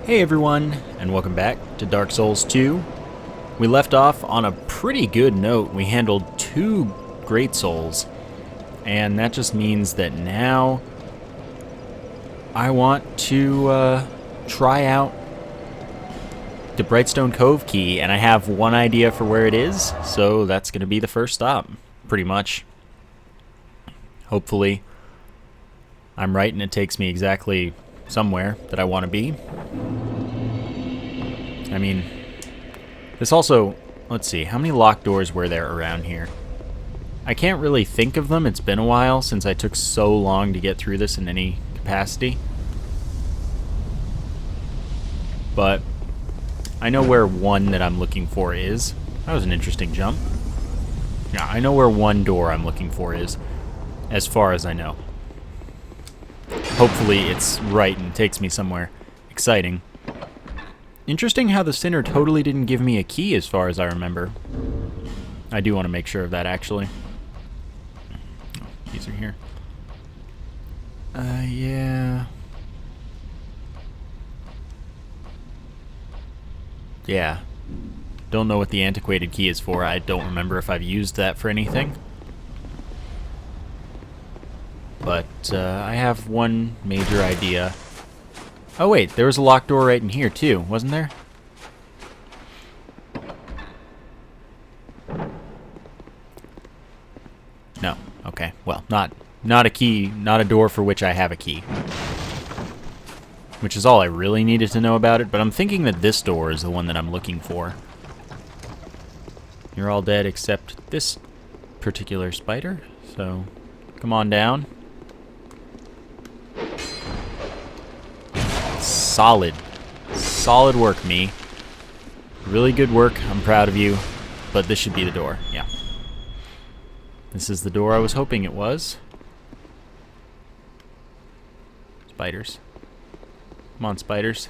Hey everyone, and welcome back to Dark Souls 2. We left off on a pretty good note. We handled 2 Great Souls, and that just means that now I want to try out the Brightstone Cove key, and I have one idea for where it is, so that's going to be the first stop, pretty much. Hopefully, I'm right and it takes me exactly somewhere that I want to be. I mean, this also, let's see, how many locked doors were there around here? I can't really think of them. It's been a while since I took so long to get through this in any capacity. But I know where one that I'm looking for is. That was an interesting jump. Yeah, I know where one door I'm looking for is, as far as I know. Hopefully it's right and takes me somewhere exciting. Interesting how the Sinner totally didn't give me a key as far as I remember. I do want to make sure of that, actually. Oh, keys are here. Yeah. Yeah. Don't know what the antiquated key is for. I don't remember if I've used that for anything. But I have one major idea. Oh wait, there was a locked door right in here too, wasn't there? No. Okay. Well, not a key, not a door for which I have a key. Which is all I really needed to know about it, but I'm thinking that this door is the one that I'm looking for. You're all dead except this particular spider, so come on down. Solid. Solid work, me. Really good work. I'm proud of you. But this should be the door. Yeah. This is the door I was hoping it was. Spiders. Come on, spiders.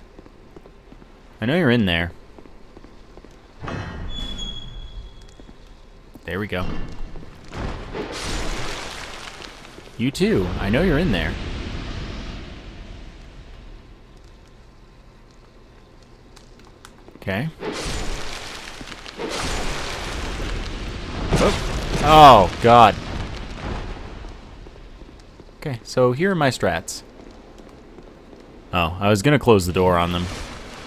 I know you're in there. There we go. You too. I know you're in there. Okay. Oh, God. Okay, so here are my strats. Oh, I was going to close the door on them,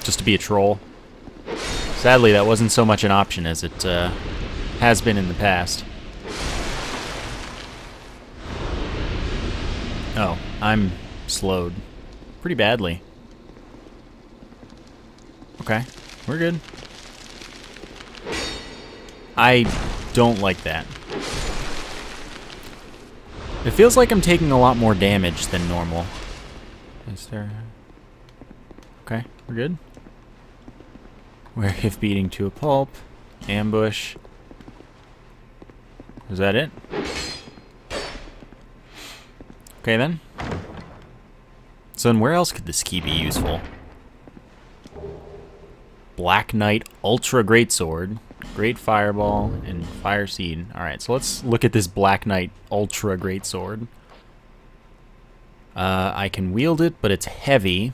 just to be a troll. Sadly, that wasn't so much an option as it has been in the past. Oh, I'm slowed pretty badly. Okay. We're good. I don't like that. It feels like I'm taking a lot more damage than normal. Is there... Okay, we're good. We're if beating to a pulp. Ambush. Is that it? Okay then. So then where else could this key be useful? Black Knight Ultra Great Sword, Great Fireball, and Fire Seed. Alright, so let's look at this Black Knight Ultra Great Sword. I can wield it, but it's heavy.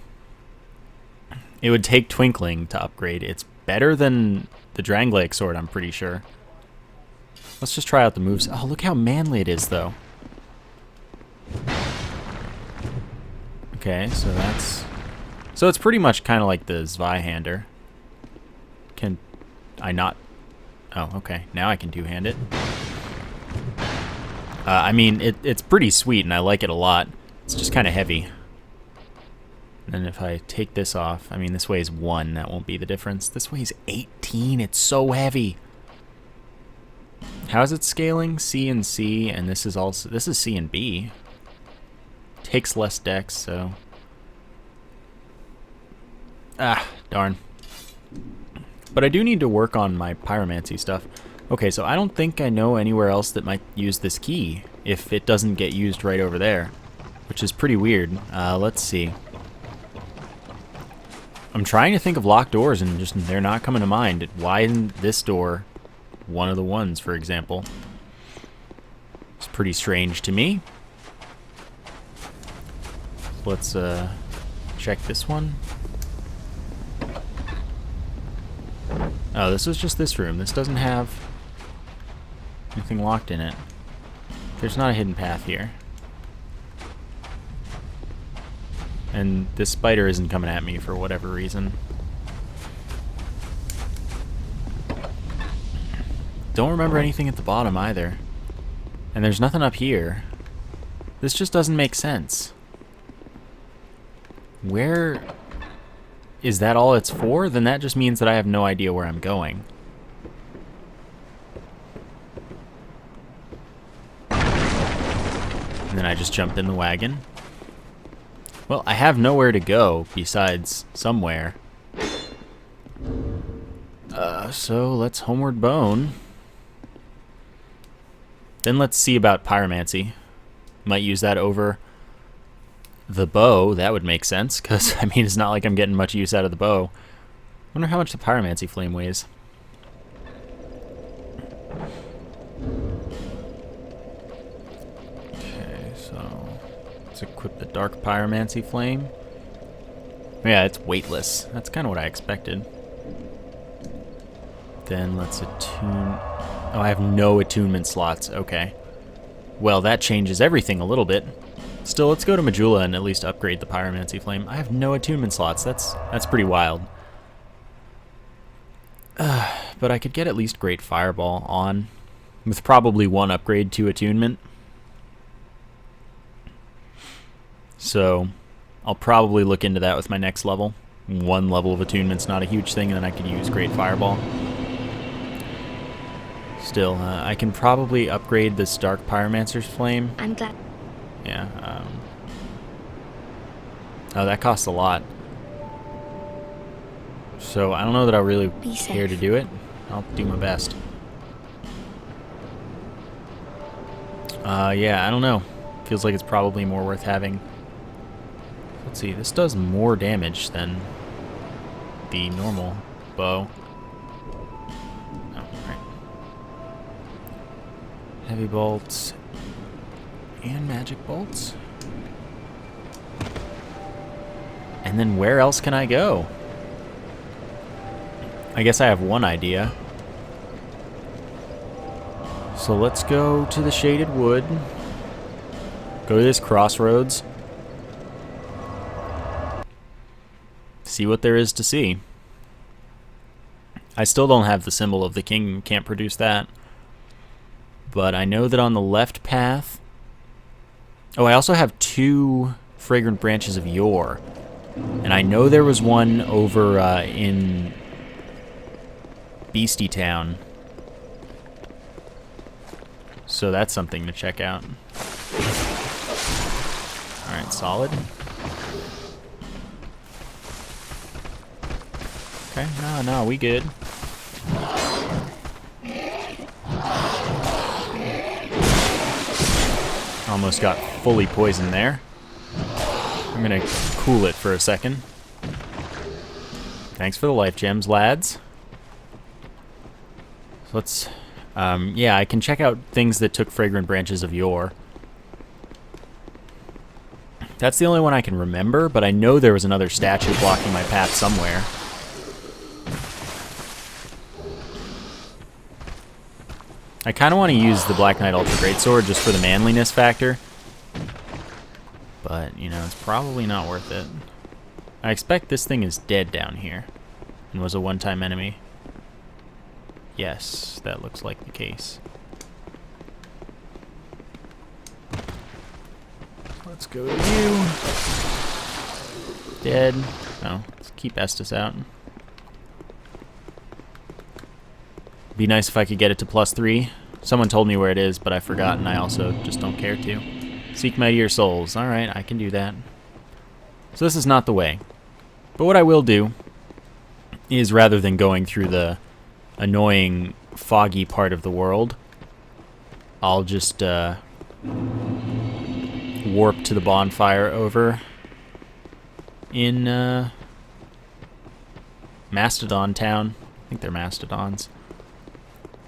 It would take Twinkling to upgrade. It's better than the Dranglaic Sword, I'm pretty sure. Let's just try out the moves. Oh, look how manly it is, though. Okay, so that's... So it's pretty much kind of like the Zweihander. Can I not? Oh, okay. Now I can two-hand it. I mean, it's pretty sweet, and I like it a lot. It's just kind of heavy. And if I take this off, I mean, this weighs 1. That won't be the difference. This weighs 18. It's so heavy. How is it scaling? C and C, and this is also... This is C and B. Takes less dex, so... Ah, darn. But I do need to work on my pyromancy stuff. Okay, so I don't think I know anywhere else that might use this key if it doesn't get used right over there, which is pretty weird. Let's see. I'm trying to think of locked doors and just they're not coming to mind. Why isn't this door one of the ones, for example? It's pretty strange to me. Let's check this one. Oh, this was just this room. This doesn't have anything locked in it. There's not a hidden path here. And this spider isn't coming at me for whatever reason. Don't remember anything at the bottom either. And there's nothing up here. This just doesn't make sense. Where... Is that all it's for? Then that just means that I have no idea where I'm going. And then I just jumped in the wagon. Well, I have nowhere to go besides somewhere. So let's homeward bone. Then let's see about pyromancy. Might use that over the bow. That would make sense, because, I mean, it's not like I'm getting much use out of the bow. Wonder how much the pyromancy flame weighs. Okay, so let's equip the dark pyromancy flame. Yeah, it's weightless. That's kind of what I expected. Then let's attune... Oh, I have no attunement slots. Okay. Well, that changes everything a little bit. Still, let's go to Majula and at least upgrade the pyromancy flame. I have no attunement slots. That's pretty wild. But I could get at least Great Fireball on, with probably one upgrade to attunement. So I'll probably look into that with my next level. One level of attunement's not a huge thing, and then I could use Great Fireball. Still, I can probably upgrade this Dark Pyromancer's Flame. I'm glad. Yeah. Oh, that costs a lot. So I don't know that I'll really care to do it. I'll do my best. Yeah, I don't know. Feels like it's probably more worth having. Let's see, this does more damage than the normal bow. Oh, right. Heavy bolts and magic bolts. And then where else can I go? I guess I have one idea. So let's go to the Shaded Wood. Go to this crossroads. See what there is to see. I still don't have the symbol of the king, can't produce that. But I know that on the left path... Oh, I also have 2 fragrant branches of yore. And I know there was one over in Beastie Town. So that's something to check out. Alright, solid. Okay, no, we good. Almost got fully poisoned there. I'm gonna cool it for a second. Thanks for the life gems, lads. So let's... yeah, I can check out things that took fragrant branches of yore. That's the only one I can remember, but I know there was another statue blocking my path somewhere. I kind of want to use the Black Knight Ultra Greatsword just for the manliness factor. But, you know, it's probably not worth it. I expect this thing is dead down here and was a one-time enemy. Yes, that looks like the case. Let's go to you. Dead. Oh, let's keep Estus out. Be nice if I could get it to +3. Someone told me where it is, but I forgot, and I also just don't care to. Seek my dear souls. Alright, I can do that. So this is not the way. But what I will do is, rather than going through the annoying, foggy part of the world, I'll just warp to the bonfire over in Mastodon Town. I think they're Mastodons,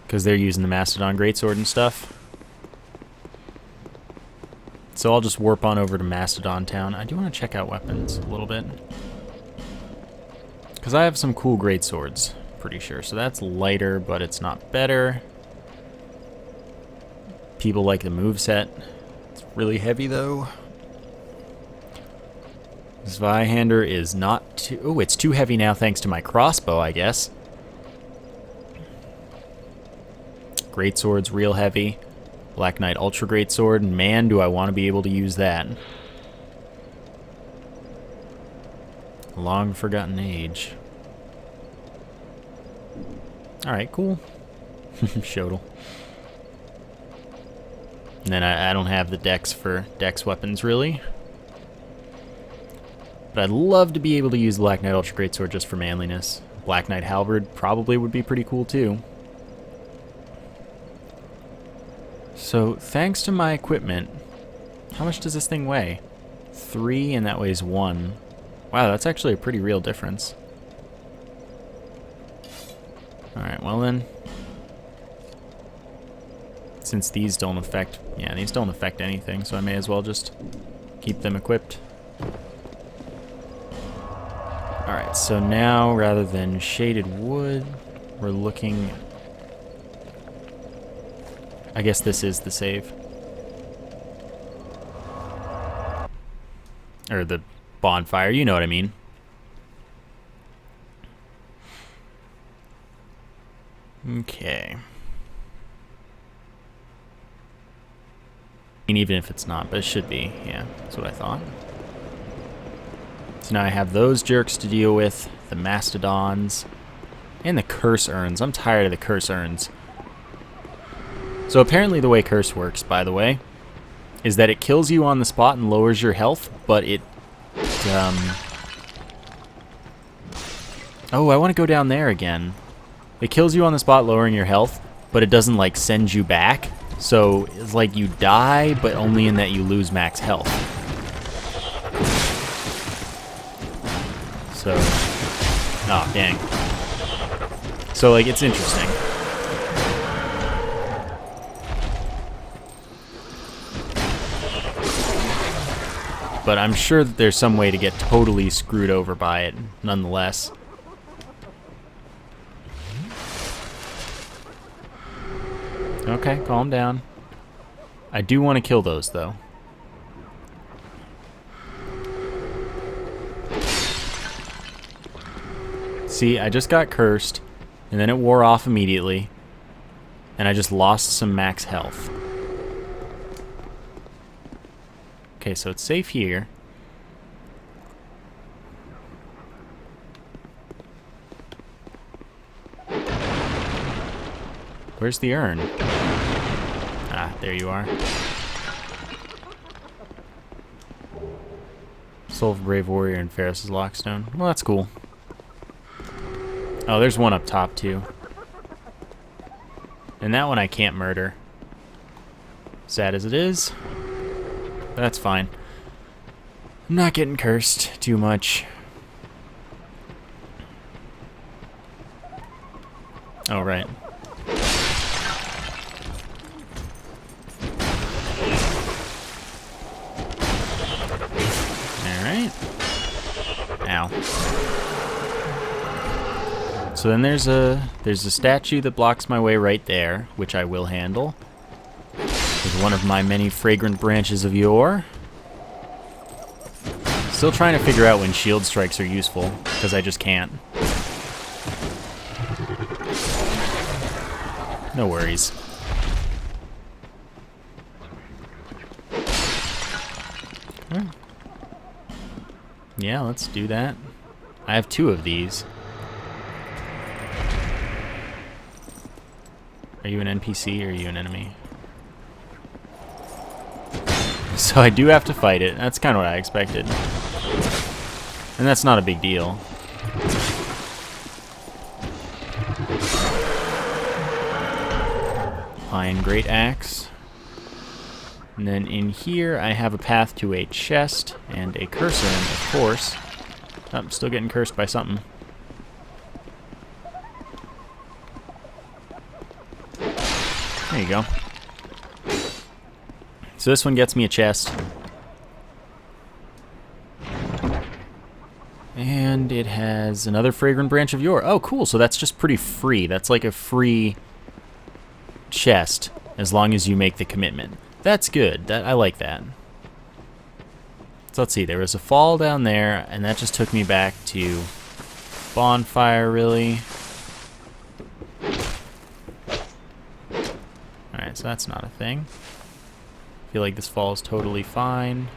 because they're using the Mastodon Greatsword and stuff. So I'll just warp on over to Mastodon Town. I do want to check out weapons a little bit, because I have some cool greatswords. pretty sure. So that's lighter, but it's not better. People like the moveset. It's really heavy, though. Zweihander is not too... Oh, it's too heavy now thanks to my crossbow, I guess. Greatsword's real heavy. Black Knight Ultra Greatsword. Man, do I want to be able to use that. Long forgotten age. Alright, cool. Shodel. And then I don't have the dex for dex weapons, really. But I'd love to be able to use Black Knight Ultra Greatsword just for manliness. Black Knight Halberd probably would be pretty cool, too. So, thanks to my equipment, how much does this thing weigh? 3, and that weighs 1. Wow, that's actually a pretty real difference. Alright, well then. Since these don't affect... Yeah, these don't affect anything, so I may as well just keep them equipped. Alright, so now, rather than shaded wood, we're looking... I guess this is the save. Or the bonfire, you know what I mean. Okay. And even if it's not, but it should be. Yeah, that's what I thought. So now I have those jerks to deal with, the mastodons, and the curse urns. I'm tired of the curse urns. So apparently the way curse works, by the way, is that it kills you on the spot and lowers your health, but it... Oh, I want to go down there again. It kills you on the spot, lowering your health, but it doesn't, like, send you back. So it's like you die, but only in that you lose max health. So... Oh, dang. So, like, it's interesting. But I'm sure that there's some way to get totally screwed over by it, nonetheless. Okay, calm down. I do want to kill those, though. See, I just got cursed, and then it wore off immediately, and I just lost some max health. Okay, so it's safe here. Where's the urn? Ah, there you are. Soul of a Brave Warrior and Ferris's Lockstone. Well, that's cool. Oh, there's one up top, too. And that one I can't murder. Sad as it is. That's fine. I'm not getting cursed too much. Oh, right. Alright. Ow. So then there's a statue that blocks my way right there, which I will handle. With one of my many fragrant branches of yore. Still trying to figure out when shield strikes are useful, because I just can't. No worries. Okay. Yeah, let's do that. I have 2 of these. Are you an NPC or are you an enemy? So I do have to fight it. That's kind of what I expected. And that's not a big deal. Pine Great Axe. And then in here I have a path to a chest and a cursor, of course. Oh, I'm still getting cursed by something. There you go. So this one gets me a chest. And it has another fragrant branch of yore. Oh, cool. So that's just pretty free. That's like a free chest as long as you make the commitment. That's good. I like that. So let's see. There was a fall down there, and that just took me back to bonfire, really. Alright, so that's not a thing. I feel like this fall is totally fine.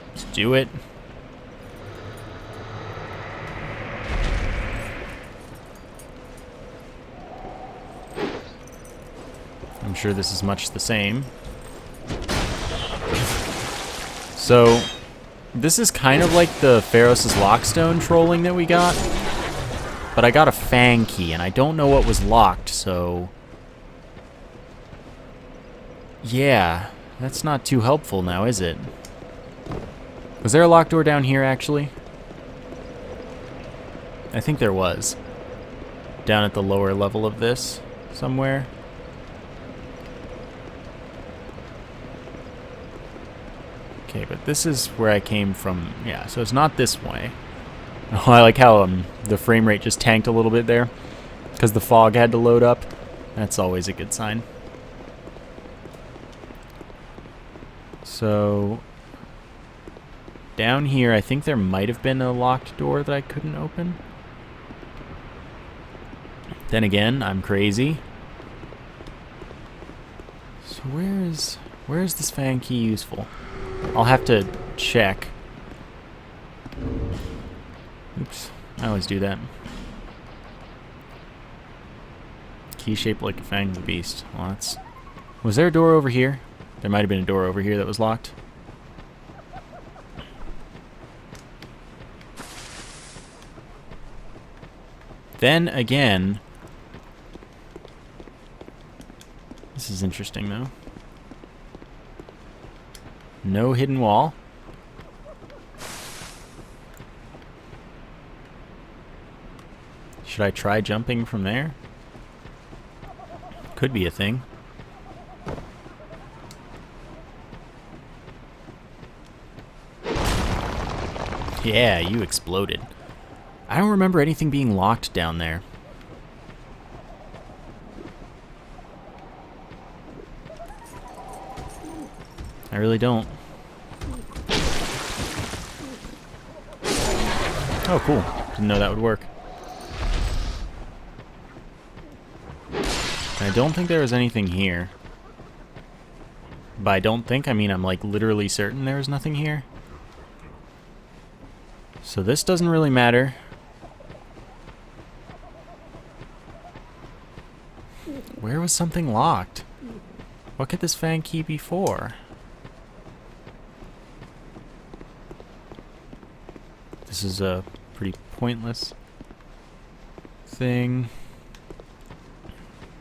Let's do it. I'm sure this is much the same. So, this is kind of like the Pharos' Lockstone trolling that we got. But I got a Fang key, and I don't know what was locked, so... yeah, that's not too helpful now, is it? Was there a locked door down here, actually? I think there was. Down at the lower level of this, somewhere. Okay, but this is where I came from. Yeah, so it's not this way. Oh, I like how the frame rate just tanked a little bit there because the fog had to load up. That's always a good sign. So down here, I think there might have been a locked door that I couldn't open. Then again, I'm crazy. So where is this fan key useful? I'll have to check. Oops, I always do that. Key shaped like a fang of the beast. Well, that's... was there a door over here? There might have been a door over here that was locked. Then again... this is interesting, though. No hidden wall. Should I try jumping from there? Could be a thing. Yeah, you exploded. I don't remember anything being locked down there. I really don't. Oh, cool. Didn't know that would work. I don't think there was anything here. By don't think, I mean I'm like literally certain there was nothing here. So this doesn't really matter. Where was something locked? What could this fan key be for? This is a pretty pointless thing.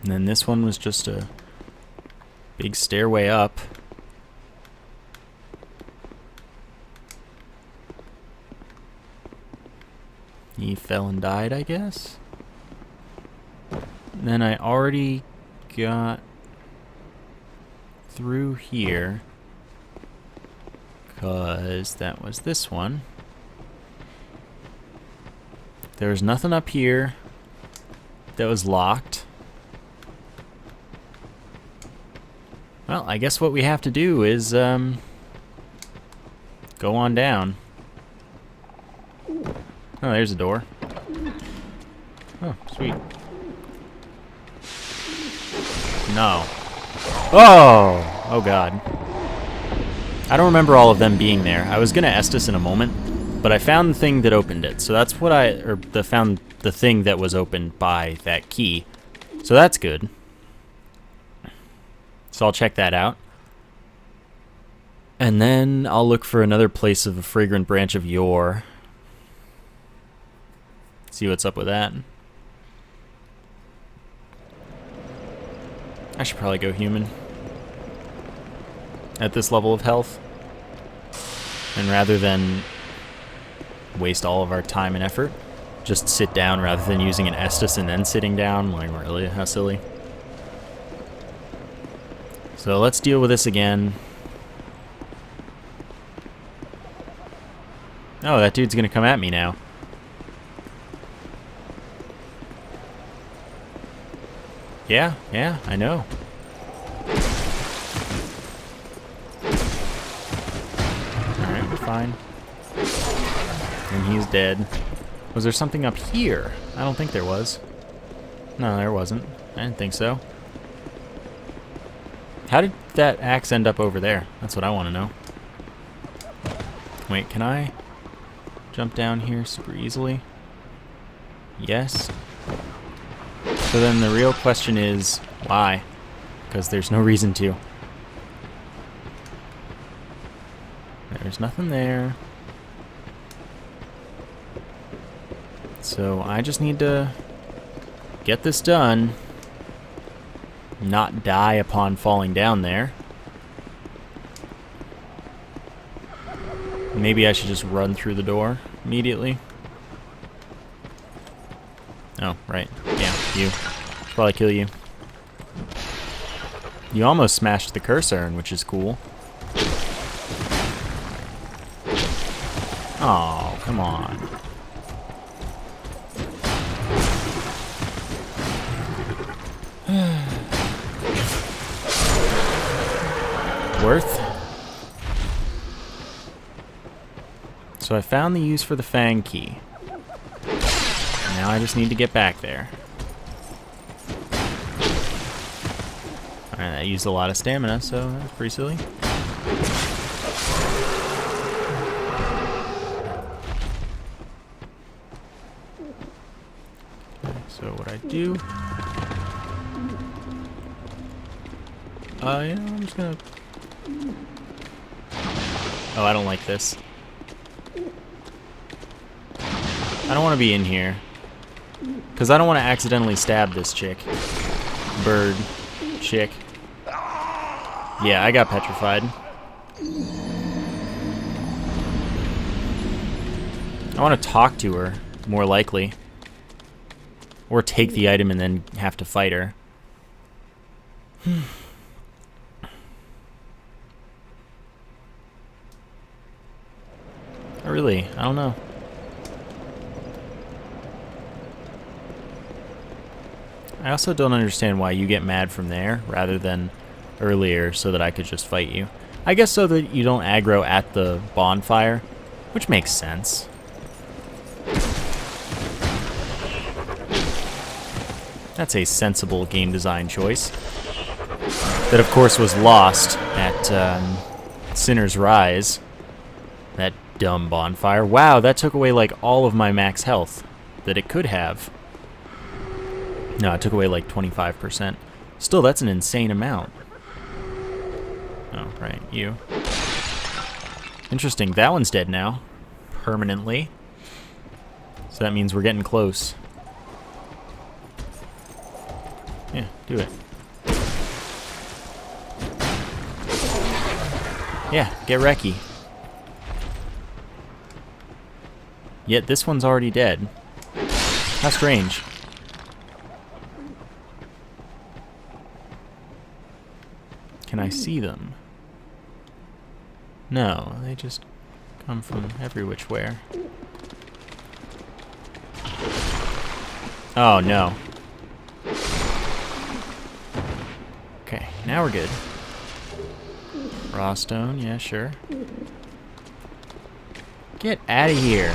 And then this one was just a big stairway up. He fell and died, I guess. And then I already got through here, 'cause that was this one. There was nothing up here that was locked. Well, I guess what we have to do is go on down. Oh, there's a door. Oh, sweet. No. Oh! Oh god. I don't remember all of them being there. I was gonna Estus in a moment, but I found the thing that opened it. So that's what found the thing that was opened by that key. So that's good. So I'll check that out. And then I'll look for another place of a fragrant branch of yore. See what's up with that. I should probably go human at this level of health. And rather than waste all of our time and effort, just sit down rather than using an Estus and then sitting down. Like, really? How silly. So let's deal with this again. Oh, that dude's gonna come at me now. Yeah, I know. Alright, we're fine. And he's dead. Was there something up here? I don't think there was. No, there wasn't. I didn't think so. How did that axe end up over there? That's what I want to know. Wait, can I jump down here super easily? Yes. So then the real question is, why? Because there's no reason to. There's nothing there. So I just need to get this done. Not die upon falling down there. Maybe I should just run through the door immediately. Oh, right. Yeah, you. Should probably kill you. You almost smashed the curse urn, which is cool. Oh, come on. Worth. So I found the use for the Fang key. Now I just need to get back there. Alright, that used a lot of stamina, so that's pretty silly. Okay, so what I do... you know, I'm just gonna... Oh, I don't like this. I don't want to be in here. Because I don't want to accidentally stab this chick. Bird. Chick. Yeah, I got petrified. I want to talk to her, more likely. Or take the item and then have to fight her. Really, I don't know. I also don't understand why you get mad from there rather than earlier so that I could just fight you. I guess so that you don't aggro at the bonfire, which makes sense. That's a sensible game design choice. That, of course, was lost at Sinner's Rise. That dumb bonfire. Wow, that took away like all of my max health that it could have. No, it took away like 25%. Still, that's an insane amount. Oh, right, you. Interesting, that one's dead now. Permanently. So that means we're getting close. Yeah, do it. Yeah, get wrecky. Yet this one's already dead. How strange. Can I see them? No, they just come from every which where. Oh no. Okay, now we're good. Raw stone, yeah, sure. Get out of here.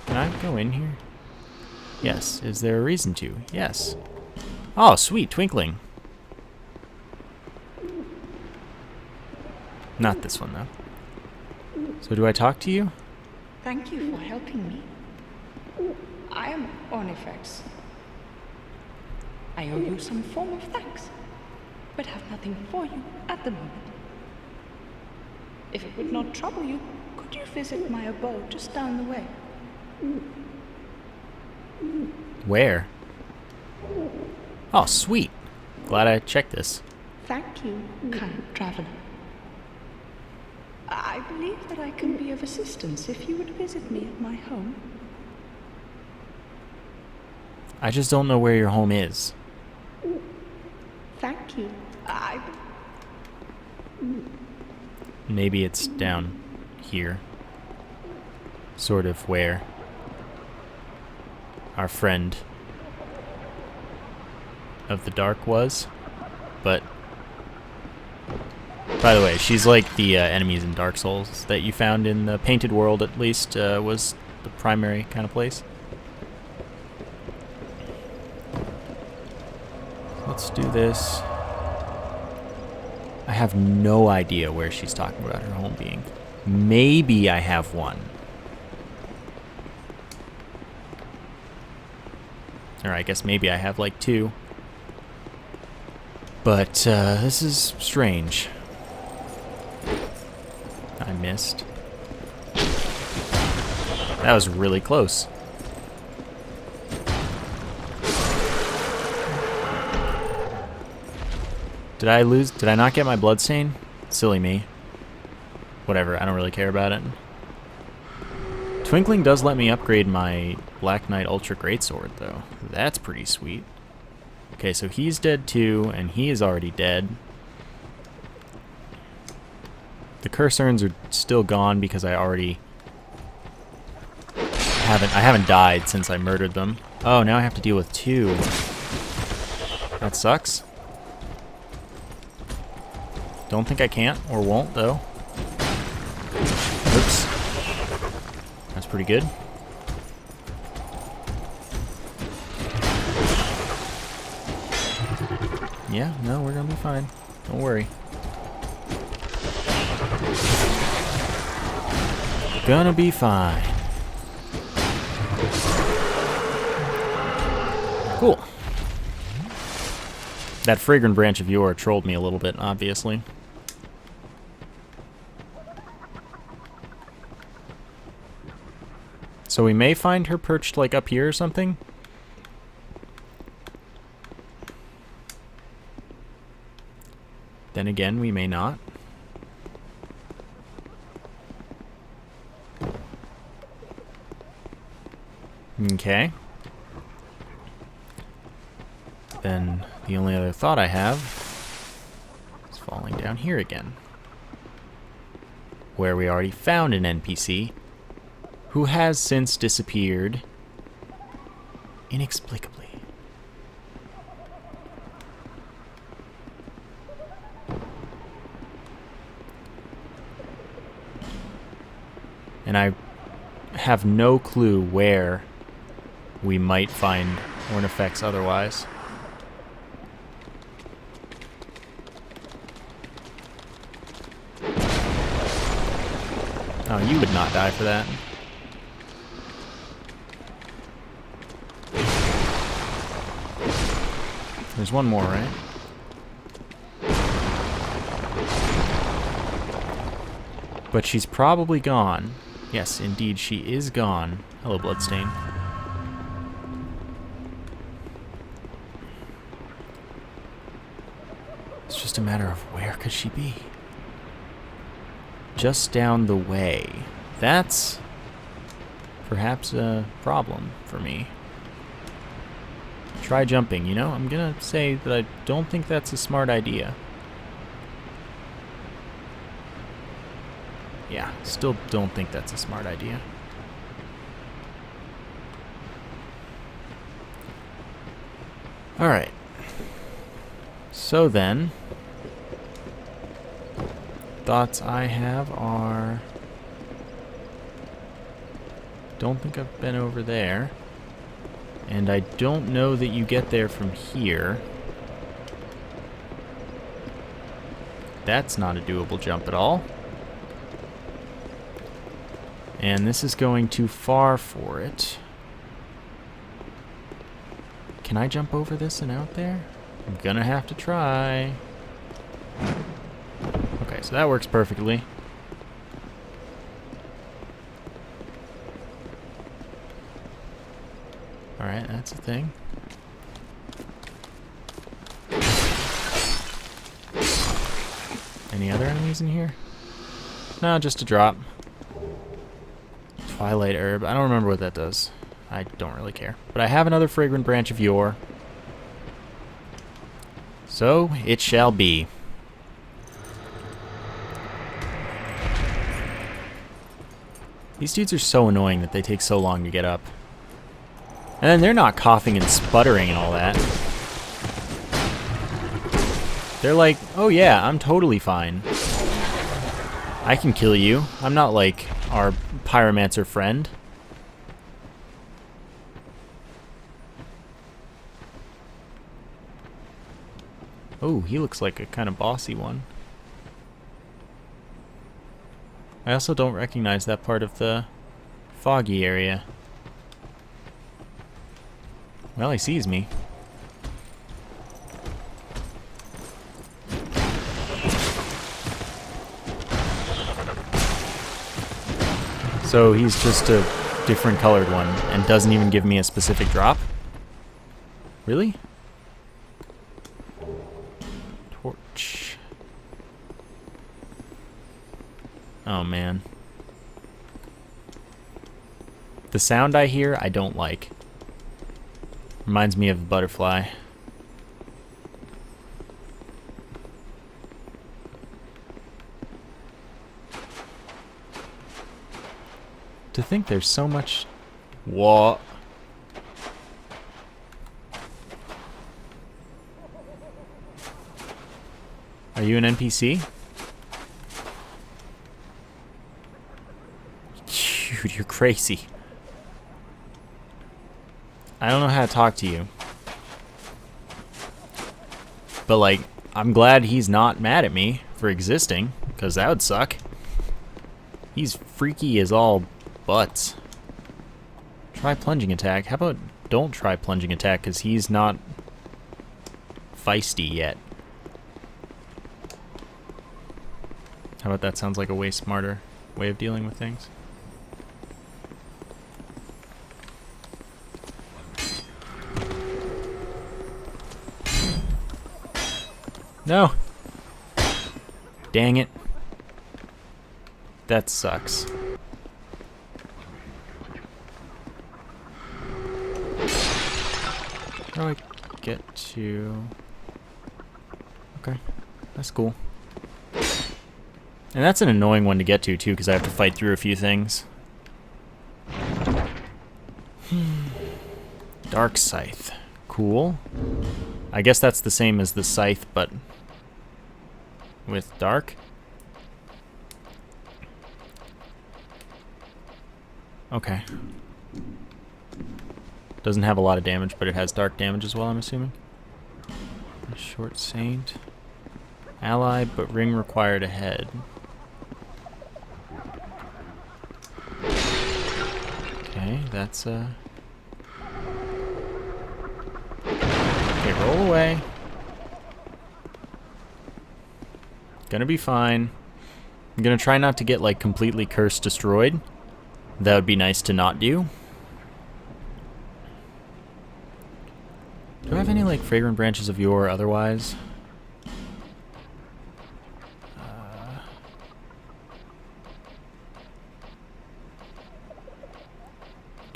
Can I go in here? Yes. Is there a reason to? Yes. Oh, sweet, twinkling. Not this one, though. So do I talk to you? Thank you for helping me. I am Ornifex. I owe you some form of thanks, but have nothing for you at the moment. If it would not trouble you, could you visit my abode just down the way? Where? Oh, sweet. Glad I checked this. Thank you, kind traveler. I believe that I can be of assistance if you would visit me at my home. I just don't know where your home is. Thank you. Maybe it's down here. sort of where our friend of the dark was. But, by the way, she's like the enemies in Dark Souls that you found in the Painted World, at least, was the primary kind of place. Let's do this. I have no idea where she's talking about her home being. Maybe I have one. Or I guess maybe I have like two. But this is strange. I missed. That was really close. Did I lose? Did I not get my bloodstain? Silly me. Whatever, I don't really care about it. Twinkling does let me upgrade my Black Knight Ultra Greatsword, though. That's pretty sweet. Okay, so he's dead too, and he is already dead. The curse urns are still gone because I already haven't died since I murdered them. Oh, now I have to deal with two. That sucks. Don't think I can't or won't though. Oops. That's pretty good. Yeah, no, we're gonna be fine. Don't worry. Gonna be fine. Cool. That fragrant branch of yore trolled me a little bit, obviously. So we may find her perched like up here or something. Then again, we may not. Okay. Then the only other thought I have is falling down here again, where we already found an NPC who has since disappeared inexplicably. And I have no clue where we might find Ornifex otherwise. Oh, you would not die for that. There's one more, right? But she's probably gone. Yes, indeed, she is gone. Hello, Bloodstain. It's just a matter of where could she be? Just down the way. That's perhaps a problem for me. Try jumping, you know? I'm gonna say that I don't think that's a smart idea. Yeah, still don't think that's a smart idea. Alright. So then, thoughts I have are... Don't think I've been over there. And I don't know that you get there from here. That's not a doable jump at all. And this is going too far for it. Can I jump over this and out there? I'm gonna have to try. Okay, so that works perfectly. Alright, that's a thing. Any other enemies in here? No, just a drop. Twilight herb. I don't remember what that does. I don't really care. But I have another fragrant branch of yore. So, it shall be. These dudes are so annoying that they take so long to get up. And then they're not coughing and sputtering and all that. They're like, oh yeah, I'm totally fine. I can kill you. I'm not like our pyromancer friend. Oh, he looks like a kind of bossy one. I also don't recognize that part of the foggy area. Well, he sees me. So he's just a different colored one and doesn't even give me a specific drop? Really? Torch. Oh man. The sound I hear, I don't like. Reminds me of a butterfly. To think there's so much... What? Are you an NPC? Dude, you're crazy. I don't know how to talk to you. But, like, I'm glad he's not mad at me for existing, because that would suck. He's freaky as all butts. Try plunging attack. How about don't try plunging attack, because he's not feisty yet. How about that sounds like a way smarter way of dealing with things? No! Dang it. That sucks. How do I get to... Okay, that's cool. And that's an annoying one to get to, too, because I have to fight through a few things. Dark Scythe. Cool. I guess that's the same as the Scythe, but with dark. Okay. Doesn't have a lot of damage, but it has dark damage as well, I'm assuming. Short Saint. Ally, but ring required ahead. Okay, that's Okay, roll away. Gonna be fine. I'm gonna try not to get, like, completely curse destroyed. That would be nice to not do. Do I have any, like, fragrant branches of yore otherwise?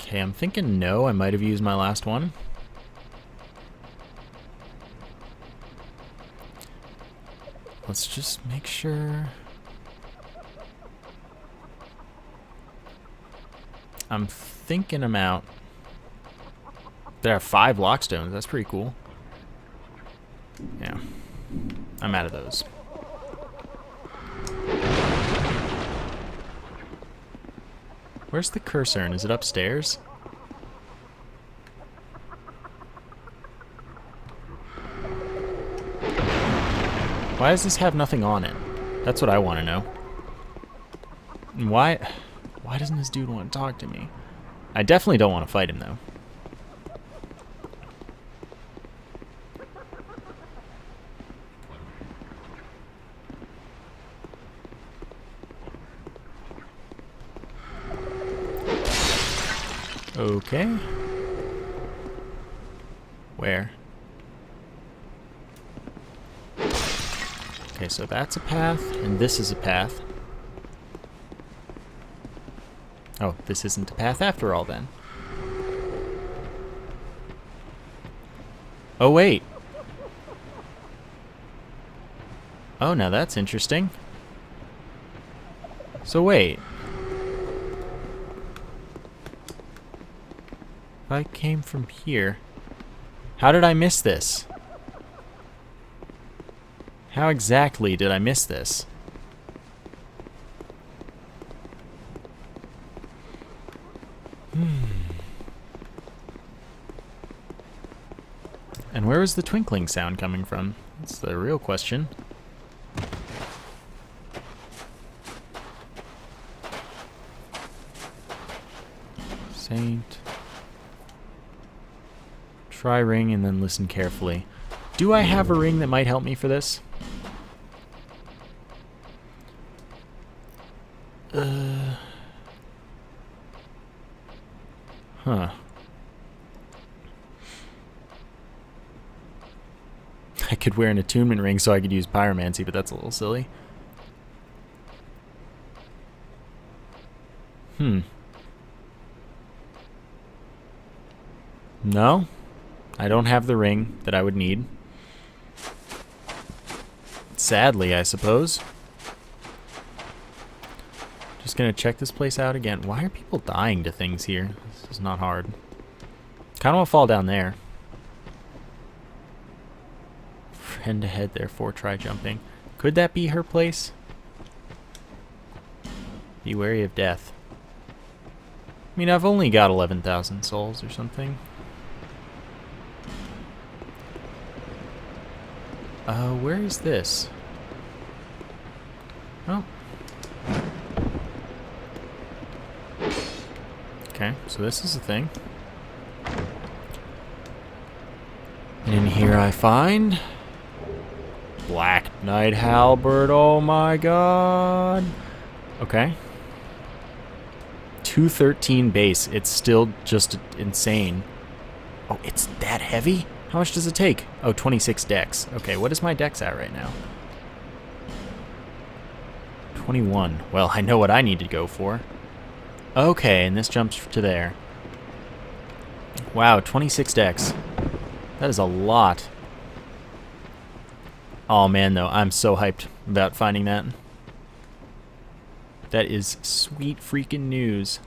Okay, I'm thinking no. I might have used my last one. Let's just make sure. I'm thinking I'm out. There are 5 lockstones. That's pretty cool. Yeah. I'm out of those. Where's the cursor? And is it upstairs? Why does this have nothing on it? That's what I want to know. And why doesn't this dude want to talk to me? I definitely don't want to fight him, though. Okay. Where? Okay, so that's a path, and this is a path. Oh, this isn't a path after all, then. Oh, wait. Oh, now that's interesting. So wait. If I came from here... How did I miss this? How exactly did I miss this? And where is the twinkling sound coming from? That's the real question. Saint. Try ring and then listen carefully. Do I have a ring that might help me for this? Huh. I could wear an attunement ring so I could use pyromancy, but that's a little silly. No, I don't have the ring that I would need. Sadly, I suppose. Just gonna check this place out again. Why are people dying to things here? This is not hard. Kinda wanna fall down there. Friend ahead, therefore try jumping. Could that be her place? Be wary of death. I mean, I've only got 11,000 souls or something. Where is this? Oh. Okay, so this is a thing. And in here I find... Black Knight Halberd, oh my god. Okay. 213 base, it's still just insane. Oh, it's that heavy? How much does it take? Oh, 26 dex. Okay, what is my dex at right now? 21. Well, I know what I need to go for. Okay, and this jumps to there. Wow, 26 dex. That is a lot. Oh man, though, I'm so hyped about finding that. That is sweet freaking news.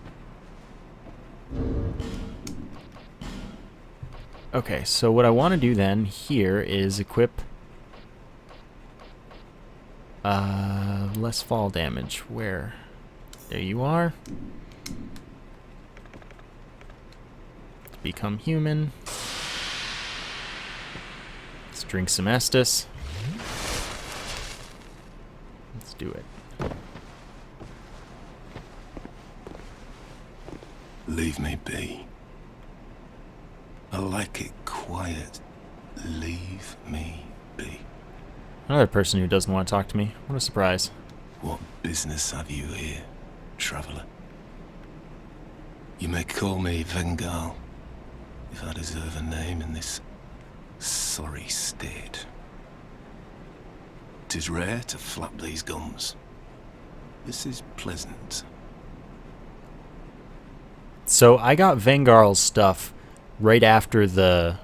Okay, so what I want to do then here is equip less fall damage. Where? There you are. Become human. Let's drink some Estus. Let's do it. Leave me be. I like it quiet. Leave me be. Another person who doesn't want to talk to me. What a surprise. What business have you here, traveller? You may call me Vengal, if I deserve a name in this sorry state. 'Tis rare to flap these gums. This is pleasant. So I got Vengarl's stuff right after the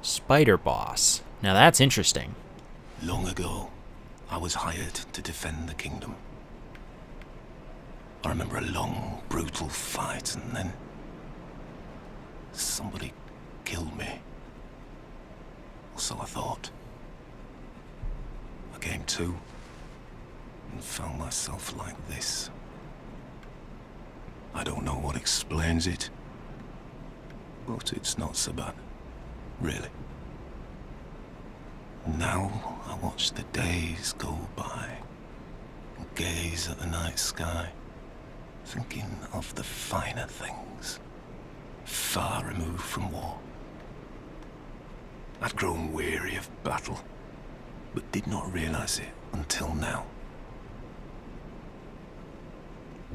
spider boss. Now that's interesting. Long ago, I was hired to defend the kingdom. I remember a long, brutal fight, and then somebody killed me. So I thought. I came to and found myself like this. I don't know what explains it, but it's not so bad, really. Now I watch the days go by and gaze at the night sky, thinking of the finer things, far removed from war. I'd grown weary of battle, but did not realize it until now.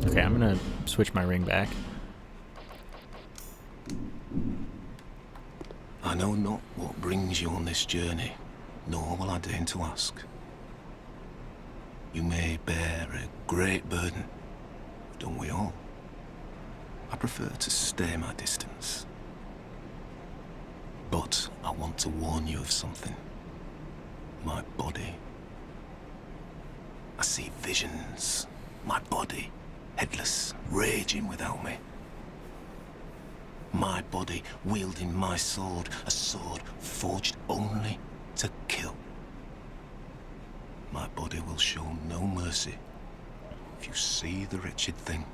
Okay, I'm gonna switch my ring back. I know not what brings you on this journey, nor will I deign to ask. You may bear a great burden, don't we all? I prefer to stay my distance. But I want to warn you of something. My body. I see visions. My body, headless, raging without me. My body wielding my sword, a sword forged only to kill. My body will show no mercy. If you see the wretched thing,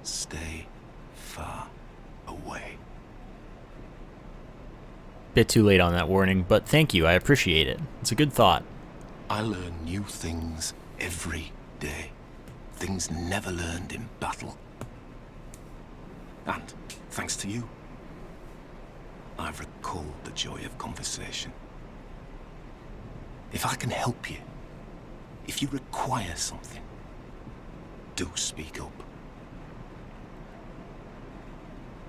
stay far away. Bit too late on that warning, but thank you, I appreciate it. It's a good thought. I learn new things every day. Things never learned in battle. And, thanks to you, I've recalled the joy of conversation. If I can help you, if you require something, do speak up.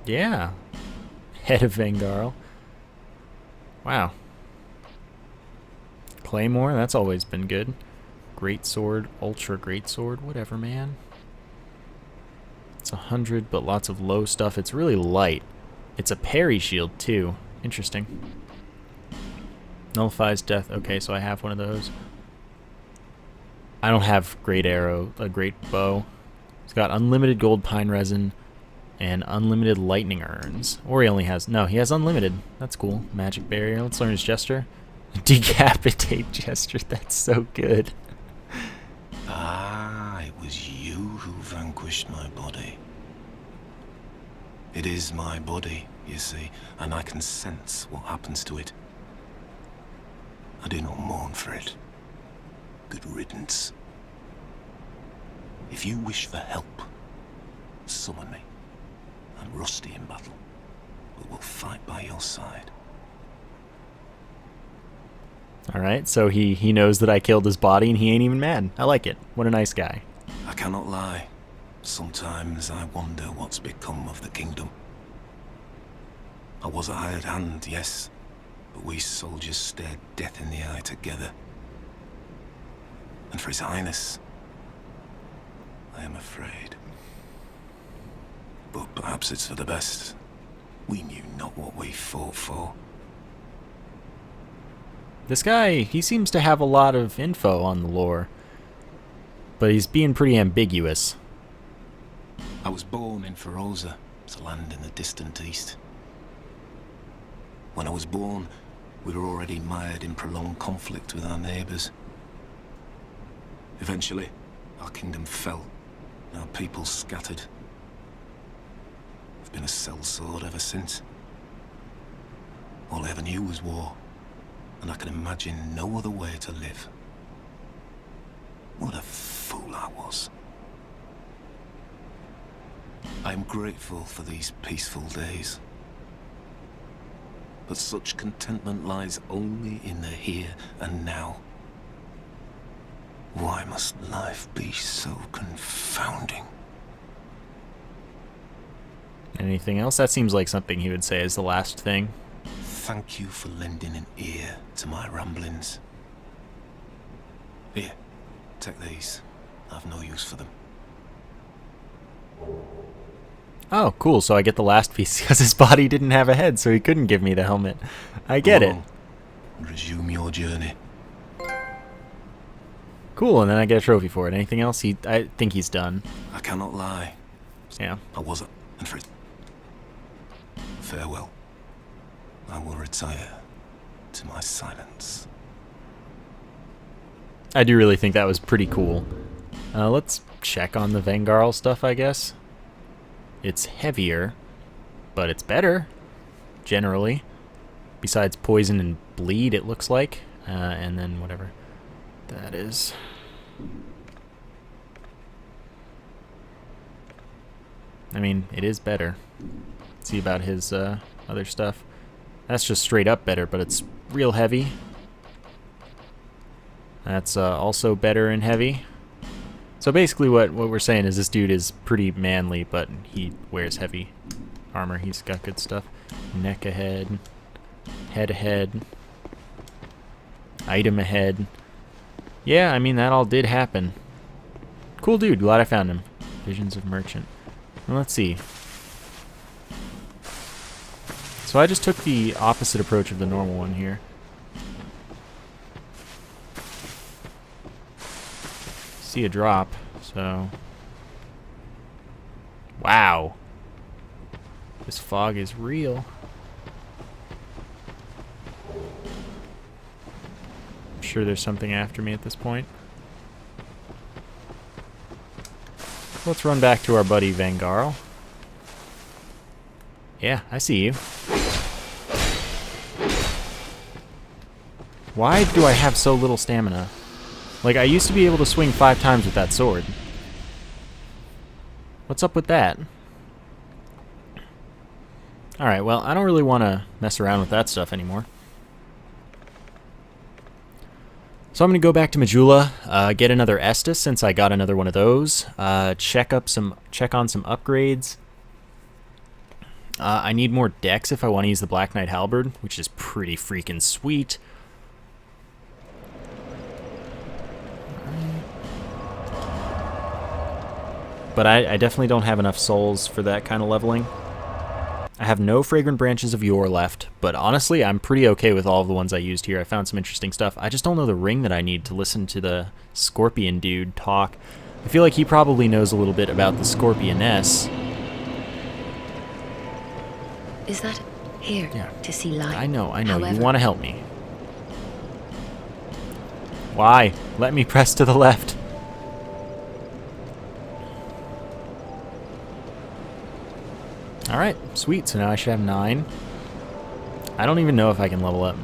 Yeah. Head of Vangarl. Wow. Claymore, that's always been good. Great sword, ultra great sword, whatever, man. It's 100, but lots of low stuff. It's really light. It's a parry shield, too. Interesting. Nullifies death. Okay, so I have one of those. I don't have great arrow, a great bow. It's got unlimited gold pine resin and unlimited lightning urns. Or he only has... No, he has unlimited. That's cool. Magic barrier. Let's learn his gesture. Decapitate gesture. That's so good. Ah, it was you who vanquished my body. It is my body, you see, and I can sense what happens to it. I do not mourn for it. Good riddance. If you wish for help, summon me. I'm rusty in battle, but will fight by your side. Alright, so he knows that I killed his body and he ain't even mad. I like it. What a nice guy. I cannot lie. Sometimes I wonder what's become of the kingdom. I was a hired hand, yes, but we soldiers stared death in the eye together. And for His Highness, I am afraid. But perhaps it's for the best. We knew not what we fought for. This guy, he seems to have a lot of info on the lore. But he's being pretty ambiguous. I was born in Feroza, a land in the distant east. When I was born, we were already mired in prolonged conflict with our neighbors. Eventually, our kingdom fell, and our people scattered. I've been a sellsword ever since. All I ever knew was war, and I can imagine no other way to live. What a fool I was. I am grateful for these peaceful days. But such contentment lies only in the here and now. Why must life be so confounding? Anything else? That seems like something he would say is the last thing. Thank you for lending an ear to my ramblings. Here, take these. I've no use for them. Oh, cool. So I get the last piece because his body didn't have a head, so he couldn't give me the helmet. I get it. Resume your journey. Cool, and then I get a trophy for it. Anything else? I think he's done. I cannot lie. Yeah. I wasn't. And for it. Farewell. I will retire to my silence. I do really think that was pretty cool. Let's check on the Vangarl stuff, I guess. It's heavier, but it's better, generally. Besides poison and bleed, it looks like. And then whatever that is. I mean, it is better. Let's see about his other stuff. That's just straight up better, but it's real heavy. That's also better and heavy. So basically what we're saying is this dude is pretty manly, but he wears heavy armor. He's got good stuff. Neck ahead. Head ahead. Item ahead. Yeah, I mean, that all did happen. Cool dude. Glad I found him. Visions of Merchant. Well, let's see. So I just took the opposite approach of the normal one here. See a drop, so... Wow. This fog is real. I'm sure there's something after me at this point. Let's run back to our buddy Vangarl. Yeah, I see you. Why do I have so little stamina? Like, I used to be able to swing 5 times with that sword. What's up with that? Alright, well, I don't really want to mess around with that stuff anymore. So I'm going to go back to Majula, get another Estus since I got another one of those. Check on some upgrades. I need more dex if I want to use the Black Knight Halberd, which is pretty freaking sweet. But I definitely don't have enough souls for that kind of leveling. I have no Fragrant Branches of Yore left, but honestly, I'm pretty okay with all of the ones I used here. I found some interesting stuff. I just don't know the ring that I need to listen to the Scorpion dude talk. I feel like he probably knows a little bit about the Scorpioness. Is that here to see light? I know. However, you want to help me. Why? Let me press to the left. Alright, sweet. So now I should have 9. I don't even know if I can level up.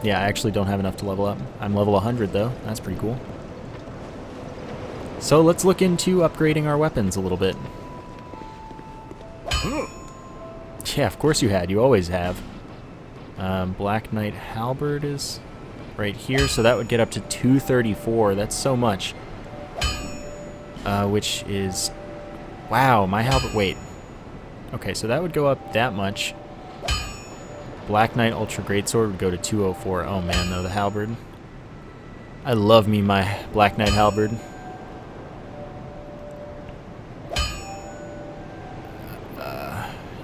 Yeah, I actually don't have enough to level up. I'm level 100 though. That's pretty cool. So let's look into upgrading our weapons a little bit. Yeah, of course you had. You always have. Black Knight Halberd is right here, so that would get up to 234. That's so much. Which is... Wow, my halberd... Wait. Okay, so that would go up that much. Black Knight Ultra Greatsword would go to 204. Oh man, though, the halberd. I love me my Black Knight Halberd.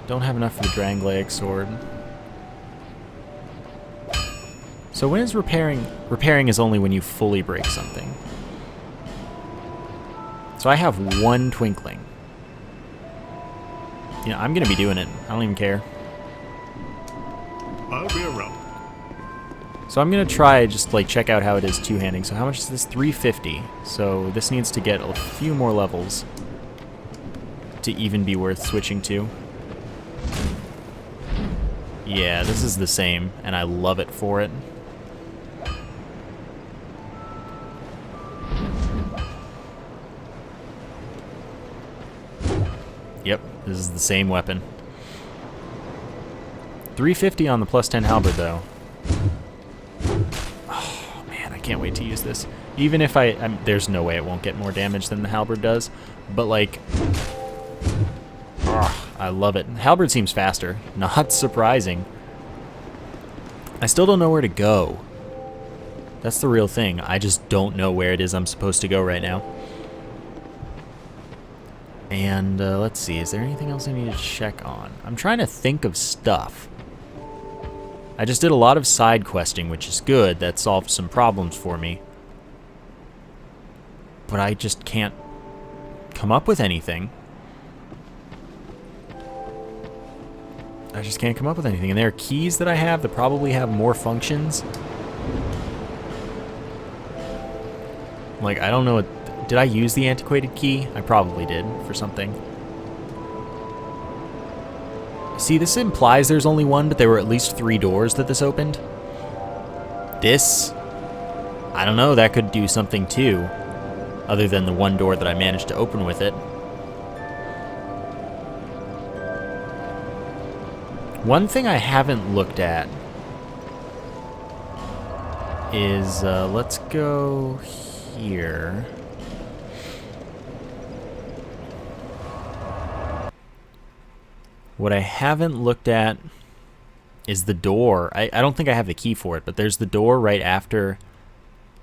Don't have enough for the Drangleic Sword. So when is repairing? Repairing is only when you fully break something. So I have 1 Twinkling. You know, I'm going to be doing it. I don't even care. I'll be around. So I'm going to try just like check out how it is two-handing. So how much is this? 350. So this needs to get a few more levels to even be worth switching to. Yeah, this is the same, and I love it for it. Yep, this is the same weapon. 350 on the plus 10 halberd, though. Oh, man, I can't wait to use this. Even if there's no way it won't get more damage than the halberd does, but, like... I love it. Halberd seems faster. Not surprising. I still don't know where to go. That's the real thing. I just don't know where it is I'm supposed to go right now. And let's see, is there anything else I need to check on? I'm trying to think of stuff. I just did a lot of side questing, which is good. That solved some problems for me. But I just can't come up with anything. I just can't come up with anything. And there are keys that I have that probably have more functions. Like, I don't know what... Did I use the antiquated key? I probably did for something. See, this implies there's only one, but there were at least 3 doors that this opened. This... I don't know, that could do something too. Other than the 1 door that I managed to open with it. One thing I haven't looked at is, let's go here. What I haven't looked at is the door. I don't think I have the key for it, but there's the door right after,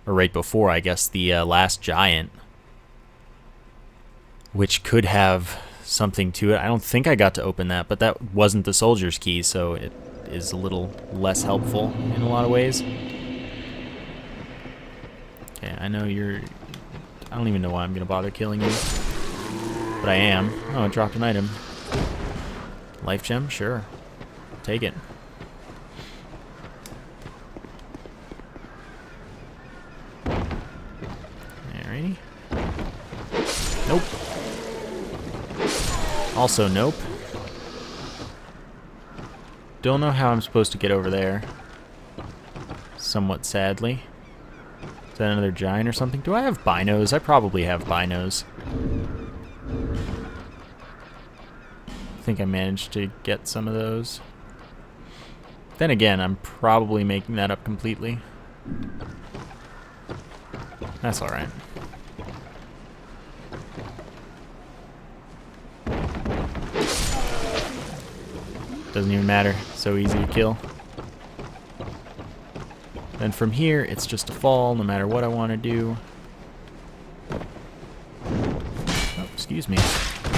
or right before, I guess, the last giant, which could have something to it. I don't think I got to open that, but that wasn't the soldier's key, so it is a little less helpful in a lot of ways. Okay, I know you're... I don't even know why I'm going to bother killing you, but I am. Oh, it dropped an item. Life gem? Sure. Take it. Alrighty. Nope. Also nope. Don't know how I'm supposed to get over there. Somewhat sadly. Is that another giant or something? Do I have binos? I probably have binos. I think I managed to get some of those. Then again, I'm probably making that up completely. That's alright. Doesn't even matter. So easy to kill. Then from here, it's just a fall no matter what I want to do. Oh, excuse me.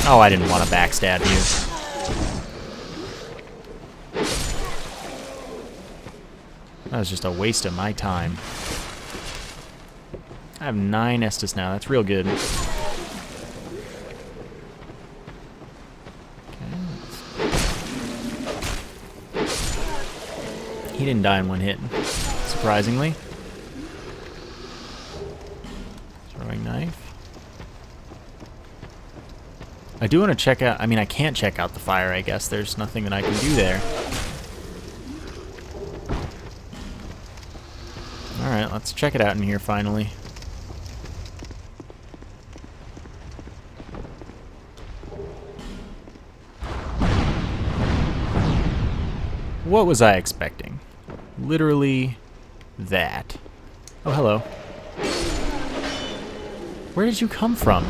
Oh, I didn't want to backstab you. That was just a waste of my time. I have 9 Estus now. That's real good. He didn't die in one hit, surprisingly. Throwing knife. I do want to check out, I mean, I can't check out the fire, I guess. There's nothing that I can do there. Alright, let's check it out in here finally. What was I expecting? Literally that. Oh, hello. Where did you come from?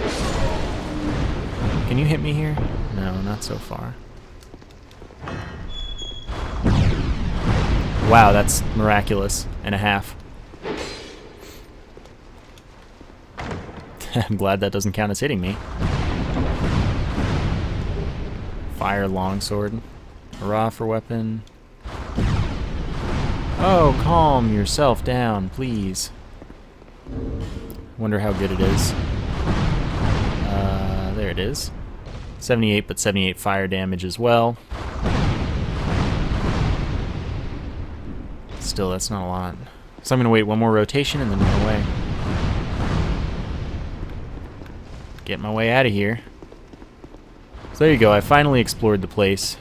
Can you hit me here? No, not so far. Wow, that's miraculous and a half. I'm glad that doesn't count as hitting me. Fire longsword. Hurrah for weapon. Oh, calm yourself down, please. Wonder how good it is. There it is. 78, but 78 fire damage as well. Still, that's not a lot. So I'm going to wait one more rotation and then run away. Get my way out of here. So there you go, I finally explored the place.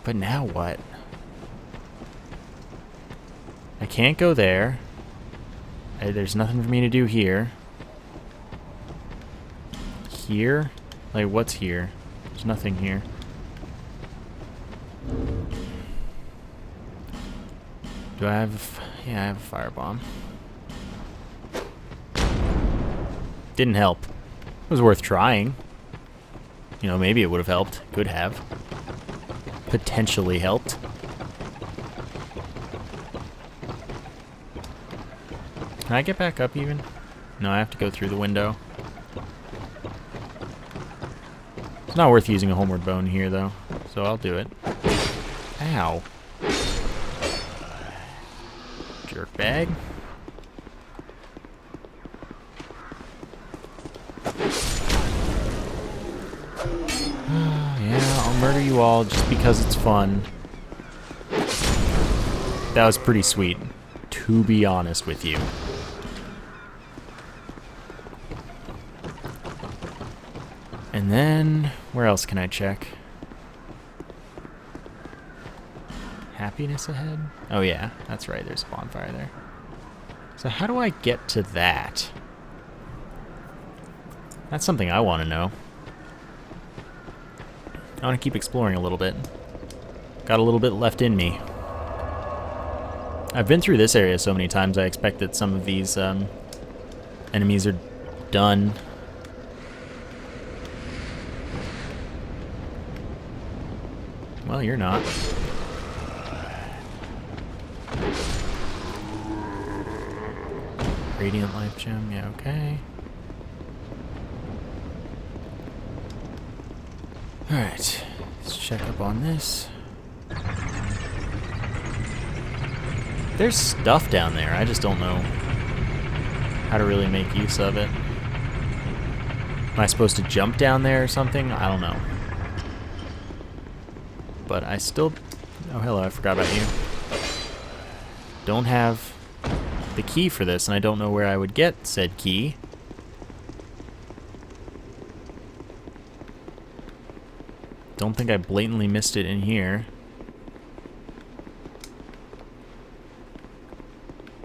But now what? I can't go there. There's nothing for me to do here. Here? Like, what's here? There's nothing here. Do I have... Yeah, I have a firebomb. Didn't help. It was worth trying. You know, maybe it would have helped. Could have. Potentially helped. Can I get back up even? No, I have to go through the window. It's not worth using a homeward bone here, though, so I'll do it. Ow. Jerkbag. Yeah, I'll murder you all just because it's fun. That was pretty sweet, to be honest with you. And then, where else can I check? Happiness ahead? Oh yeah, that's right, there's a bonfire there. So how do I get to that? That's something I want to know. I want to keep exploring a little bit. Got a little bit left in me. I've been through this area so many times, I expect that some of these enemies are done. Well, you're not. Radiant life gem, yeah, okay. Alright, let's check up on this. There's stuff down there, I just don't know how to really make use of it. Am I supposed to jump down there or something? I don't know. but I still... Oh, hello, I forgot about you. Don't have the key for this, and I don't know where I would get said key. Don't think I blatantly missed it in here.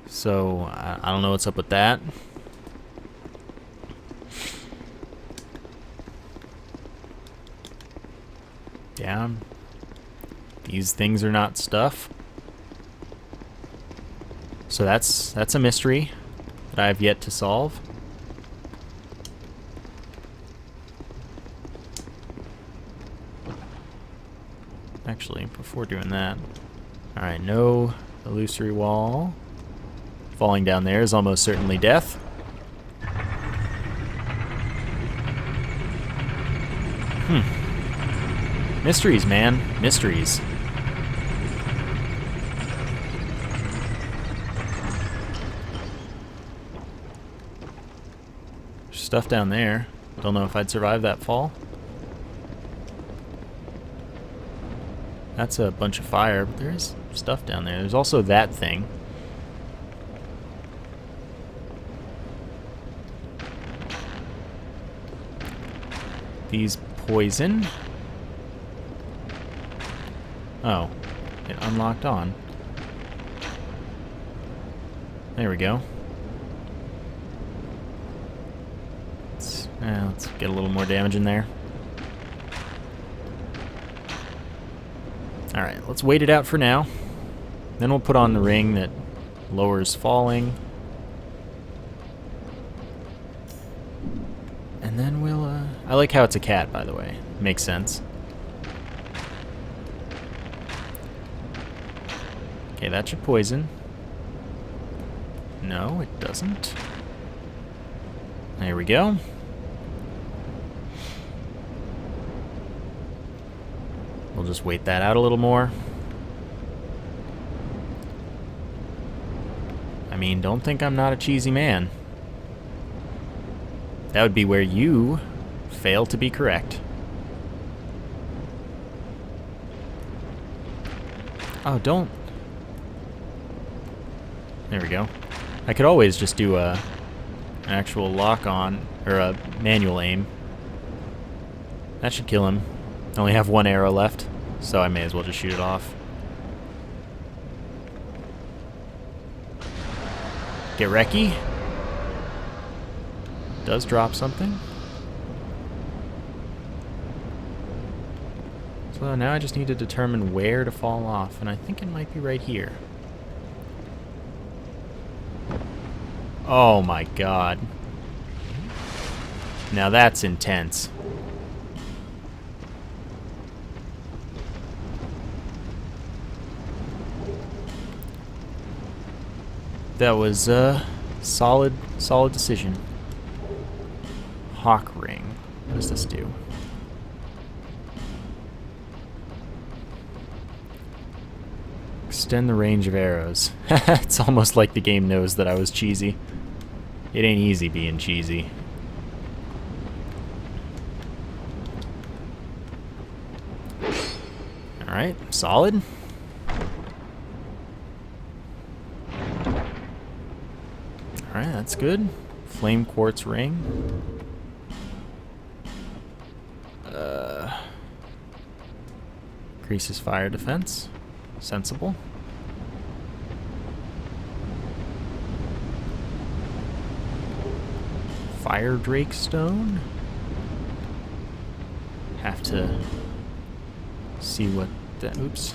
So, I don't know what's up with that. Yeah. These things are not stuff. So that's a mystery that I have yet to solve. Actually, before doing that... Alright, no illusory wall. Falling down there is almost certainly death. Mysteries, man. Mysteries. There's stuff down there. Don't know if I'd survive that fall. That's a bunch of fire, but there is stuff down there. There's also that thing. These poison. Oh, it unlocked on. There we go. Let's get a little more damage in there. Alright, let's wait it out for now. Then we'll put on the ring that lowers falling. And then we'll, I like how it's a cat, by the way. Makes sense. Okay, that should poison. No, it doesn't. There we go. We'll just wait that out a little more. I mean, don't think I'm not a cheesy man. That would be where you fail to be correct. Oh, don't... There we go. I could always just do an actual lock-on, or a manual aim. That should kill him. I only have one arrow left, so I may as well just shoot it off. Get wrecky. Does drop something. So now I just need to determine where to fall off, and I think it might be right here. Oh my god. Now that's intense. That was a solid decision. Hawk ring. What does this do? Extend the range of arrows. It's almost like the game knows that I was cheesy. It ain't easy being cheesy. Alright, solid. Alright, that's good. Flame quartz ring. Increases fire defense. Sensible. Fire Drake stone. Have to see what that. Oops.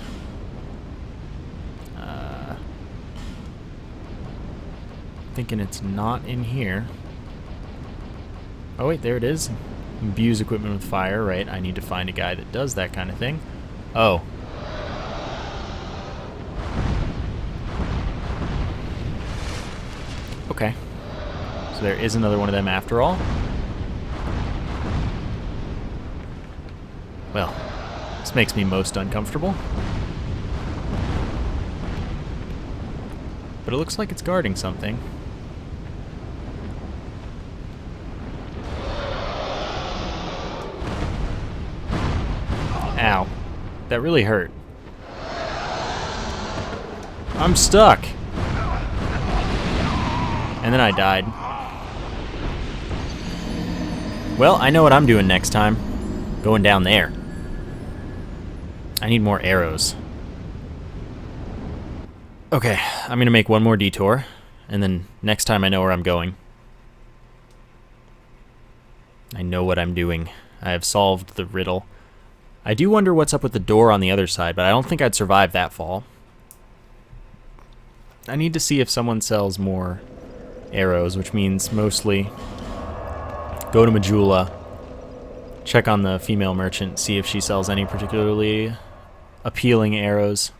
Thinking it's not in here. Oh wait, there it is. Imbuse equipment with fire, right? I need to find a guy that does that kind of thing. Oh. Okay. So there is another one of them after all. Well, this makes me most uncomfortable. But it looks like it's guarding something. Ow. That really hurt. I'm stuck. And then I died. Well, I know what I'm doing next time. Going down there. I need more arrows. Okay, I'm gonna make one more detour, and then next time I know where I'm going. I know what I'm doing. I have solved the riddle. I do wonder what's up with the door on the other side, but I don't think I'd survive that fall. I need to see if someone sells more arrows, which means mostly go to Majula, check on the female merchant, see if she sells any particularly appealing arrows,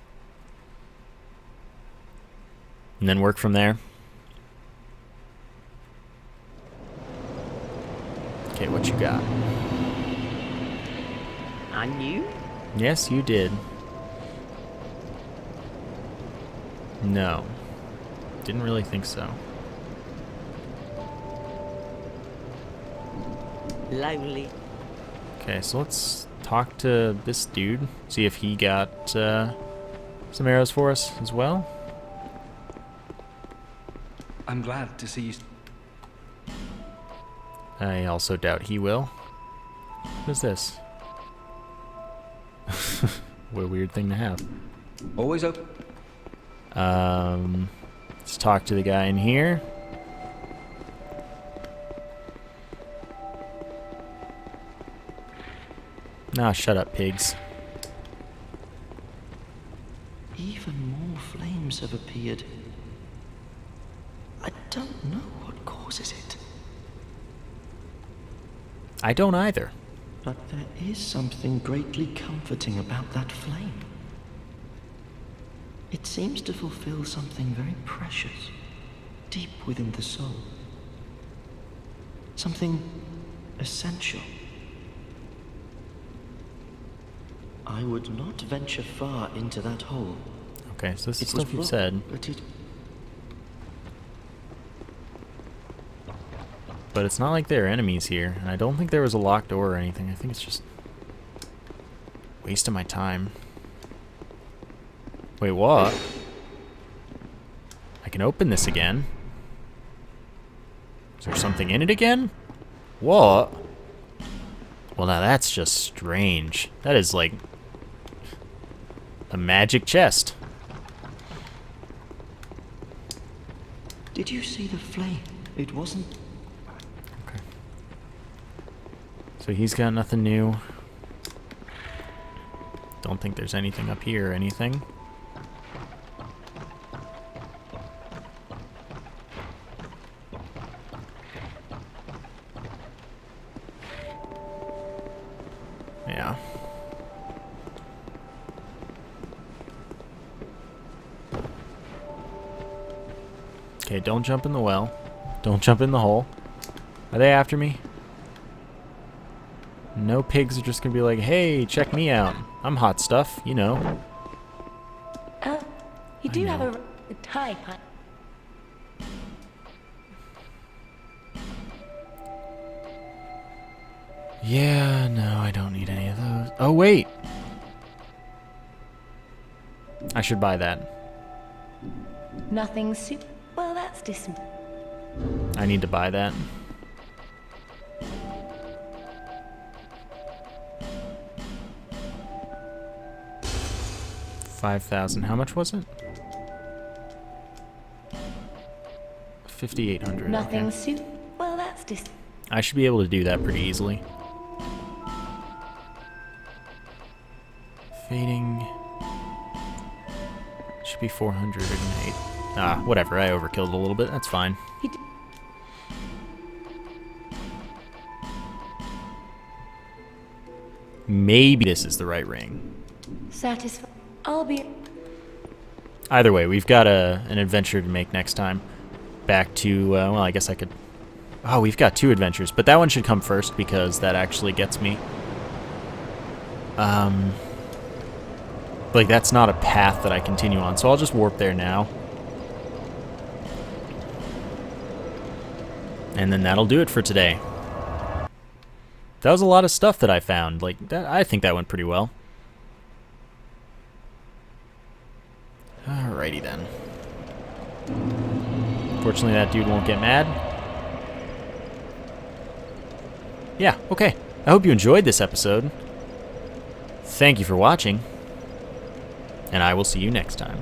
and then work from there. Okay, what you got? I knew. Yes, you did. No. Didn't really think so. Lonely. Okay, so let's talk to this dude, see if he got some arrows for us as well. I'm glad to see you. I also doubt he will. What is this? What a weird thing to have. Always open. Let's talk to the guy in here. Nah, shut up, pigs. Even more flames have appeared. I don't know what causes it. I don't either. But there is something greatly comforting about that flame. It seems to fulfill something very precious, deep within the soul. Something essential. I would not venture far into that hole. Okay, so this is It was stuff you've wrong, said. But it's not like there are enemies here, and I don't think there was a locked door or anything. I think it's just waste of my time. Wait, what? I can open this again. Is there something in it again? What? Well, now that's just strange. That is like a magic chest. Did you see the flame? It wasn't... Okay. So he's got nothing new. Don't think there's anything up here or anything. Yeah. Okay, don't jump in the well. Don't jump in the hole. Are they after me? No, pigs are just gonna be like, hey, check me out. I'm hot stuff, you know. You do have a type. Yeah, no, I don't need any of those. Oh, wait! I should buy that. Nothing super. Well, that's distant. I need to buy that. $5,000. How much was it? 5,800. Nothing Okay. super. Well, that's distant. I should be able to do that pretty easily. Fading. Should be 408. Ah, whatever. I overkilled a little bit. That's fine. Maybe this is the right ring. Satisfied. I'll be. Either way, we've got an adventure to make next time. Back to, well, I guess I could... Oh, we've got 2 adventures, but that one should come first because that actually gets me. Like, that's not a path that I continue on, so I'll just warp there now. And then that'll do it for today. That was a lot of stuff that I found. Like, that, I think that went pretty well. Alrighty then. Fortunately, that dude won't get mad. Yeah, okay. I hope you enjoyed this episode. Thank you for watching, and I will see you next time.